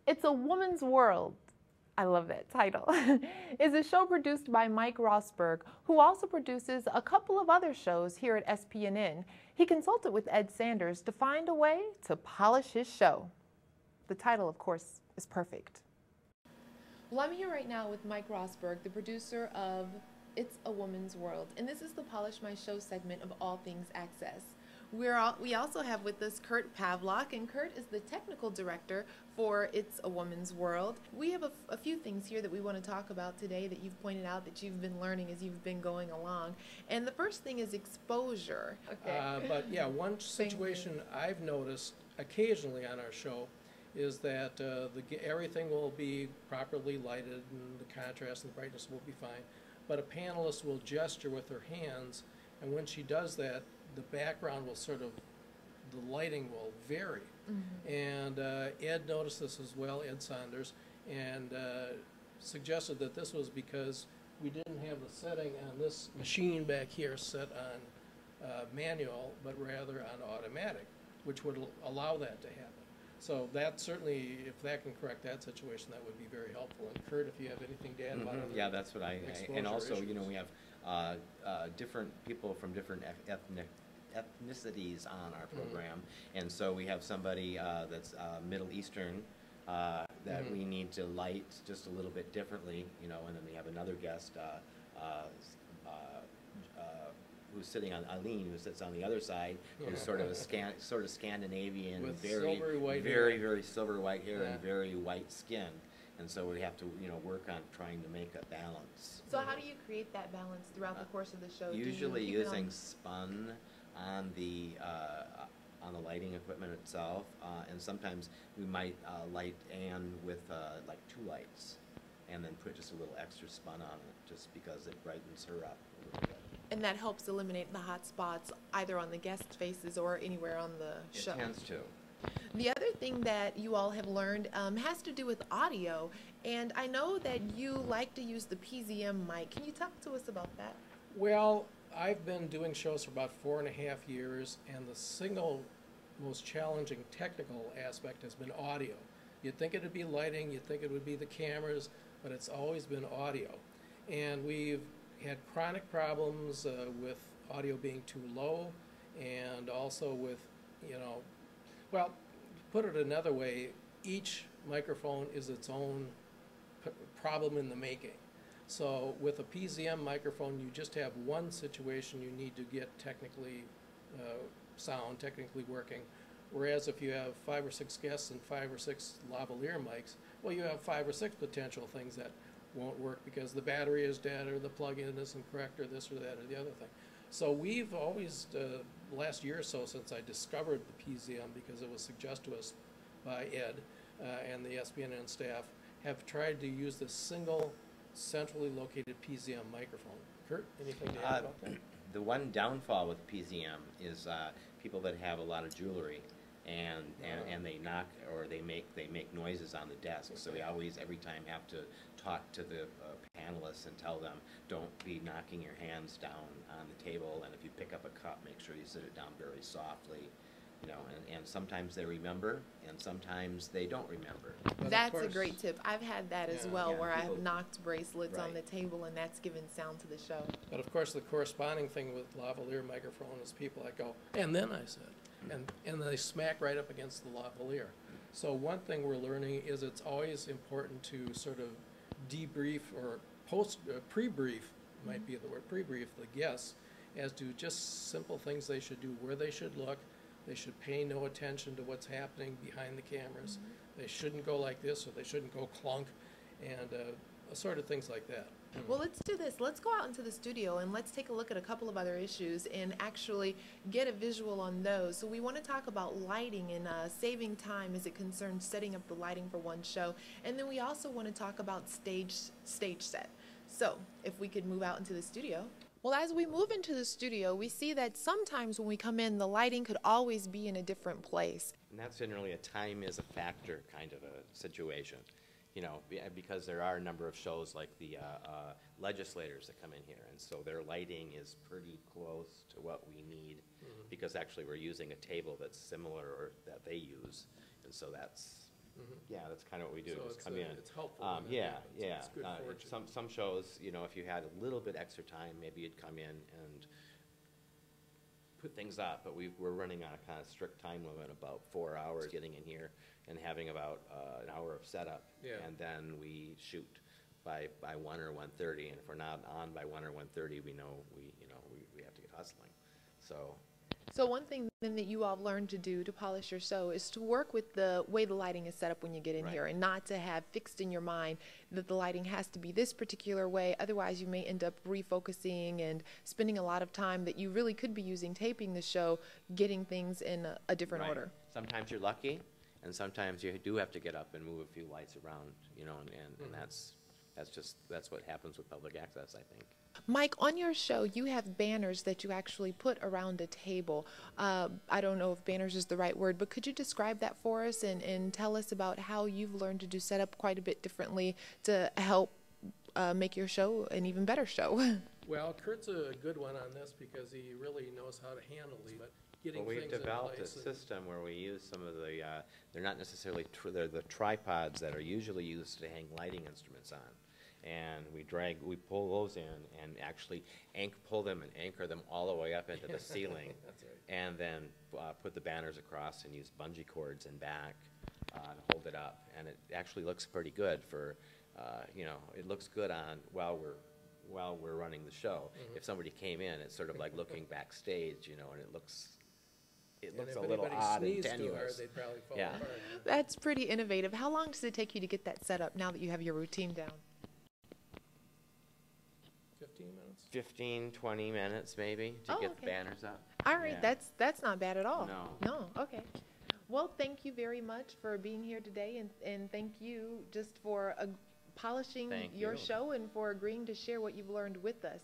It's a Woman's World. I love that title. Is a show produced by Mike Rossberg, who also produces a couple of other shows here at SPNN. He consulted with Ed Sanders to find a way to polish his show. The title, of course, is perfect. Well, I'm here right now with Mike Rossberg, the producer of It's a Woman's World, and this is the Polish My Show segment of All Things Access. We also have with us Kurt Pavlock, and Kurt is the technical director for It's a Woman's World. We have a few things here that we want to talk about today that you've pointed out that you've been learning as you've been going along. And the first thing is exposure. Okay. But yeah, one situation I've noticed occasionally on our show is that everything will be properly lighted and the contrast and the brightness will be fine. But a panelist will gesture with her hands, and when she does that, the background will the lighting will vary. Mm-hmm. And Ed noticed this as well, Ed Sanders, and suggested that this was because we didn't have the setting on this machine back here set on manual, but rather on automatic, which would allow that to happen. So that certainly, if that can correct that situation, that would be very helpful. And Kurt, if you have anything to add about it. Yeah, that's what and also, issues. You know, we have different people from different ethnicities on our program, and so we have somebody that's Middle Eastern that we need to light just a little bit differently, you know, and then we have another guest who's sitting on Eileen, who sits on the other side, who's sort of a Scandinavian, with very silver white hair yeah. and very white skin. And so we have to, you know, work on trying to make a balance. So how do you create that balance throughout the course of the show? Usually using spun on the lighting equipment itself, and sometimes we might light Anne with like 2 lights, and then put just a little extra spun on it, just because it brightens her up a little bit. And that helps eliminate the hot spots either on the guest faces or anywhere on the show. It tends to. The other thing that you all have learned has to do with audio, and I know that you like to use the PZM mic. Can you talk to us about that? Well, I've been doing shows for about 4.5 years, and the single most challenging technical aspect has been audio. You'd think it would be lighting, you'd think it would be the cameras, but it's always been audio. And we've had chronic problems with audio being too low, and also with, you know, well, put it another way, each microphone is its own problem in the making. So with a PZM microphone, you just have one situation you need to get technically technically working. Whereas if you have 5 or 6 guests and 5 or 6 lavalier mics, well, you have 5 or 6 potential things that won't work because the battery is dead or the plug-in isn't correct or this or that or the other thing. So we've always, last year or so since I discovered the PZM, because it was suggested to us by Ed and the SPNN staff, have tried to use this single centrally located PZM microphone. Kurt, anything to add about that? The one downfall with PZM is people that have a lot of jewelry and they knock or they make noises on the desk. So we always every time have to talk to the panelists and tell them, don't be knocking your hands down on the table, and if you pick up a cup, make sure you sit it down very softly. You know, and sometimes they remember, and sometimes they don't remember. That's a great tip. I've had that as well, where people, I've knocked bracelets on the table, and that's given sound to the show. But of course, the corresponding thing with lavalier microphone is people that go, and then I said, and they smack right up against the lavalier. So one thing we're learning is it's always important to sort of debrief or pre-brief, might be the word, pre-brief the guests as to just simple things they should do, where they should look. They should pay no attention to what's happening behind the cameras. They shouldn't go like this, or they shouldn't go clunk, and sort of things like that. Well, let's do this. Let's go out into the studio and let's take a look at a couple of other issues and actually get a visual on those. So we want to talk about lighting and saving time as it concerns setting up the lighting for one show. And then we also want to talk about stage set. So if we could move out into the studio. Well, as we move into the studio, we see that sometimes when we come in, the lighting could always be in a different place. And that's generally a time is a factor kind of a situation. You know, because there are a number of shows like the legislators that come in here, and so their lighting is pretty close to what we need, because actually we're using a table that's similar or that they use, and so that's Yeah, that's kind of what we do, So is it's, come in. it's helpful when that Yeah, happens. yeah. It's good fortune. Some shows, you know, if you had a little bit extra time, maybe you'd come in and put things up, but we're running on a kind of strict time limit, about 4 hours getting in here and having about an hour of setup. Yeah. And then we shoot by 1 or 1:30, and if we're not on by 1 or 1:30, we know we have to get hustling. So one thing then that you all have learned to do to polish your show is to work with the way the lighting is set up when you get in Right. here, and not to have fixed in your mind that the lighting has to be this particular way. Otherwise, you may end up refocusing and spending a lot of time that you really could be using taping the show, getting things in a different Right. order. Sometimes you're lucky, and sometimes you do have to get up and move a few lights around, you know, and that's what happens with public access, I think. Mike, on your show, you have banners that you actually put around a table. I don't know if banners is the right word, but could you describe that for us and tell us about how you've learned to do setup quite a bit differently to help make your show an even better show? Well, Kurt's a good one on this because he really knows how to handle these, but getting we've things in developed a place. system where we use some of the, they're not necessarily, they're the tripods that are usually used to hang lighting instruments on. And we pull those in and actually pull them and anchor them all the way up into the ceiling. That's right. And then put the banners across and use bungee cords in back to hold it up. And it actually looks pretty good for, it looks good on while we're running the show. If somebody came in, it's sort of like looking backstage, you know, and it looks And a if little anybody odd and sneezed too hard, tenuous. they'd probably fall Yeah. apart. That's pretty innovative. How long does it take you to get that set up now that you have your routine down? 15 minutes? 15, 20 minutes maybe to Oh, get the okay. banners up. All right, Yeah. that's not bad at all. No. No, okay. Well, thank you very much for being here today, and thank you just for polishing Thank your you. show and for agreeing to share what you've learned with us.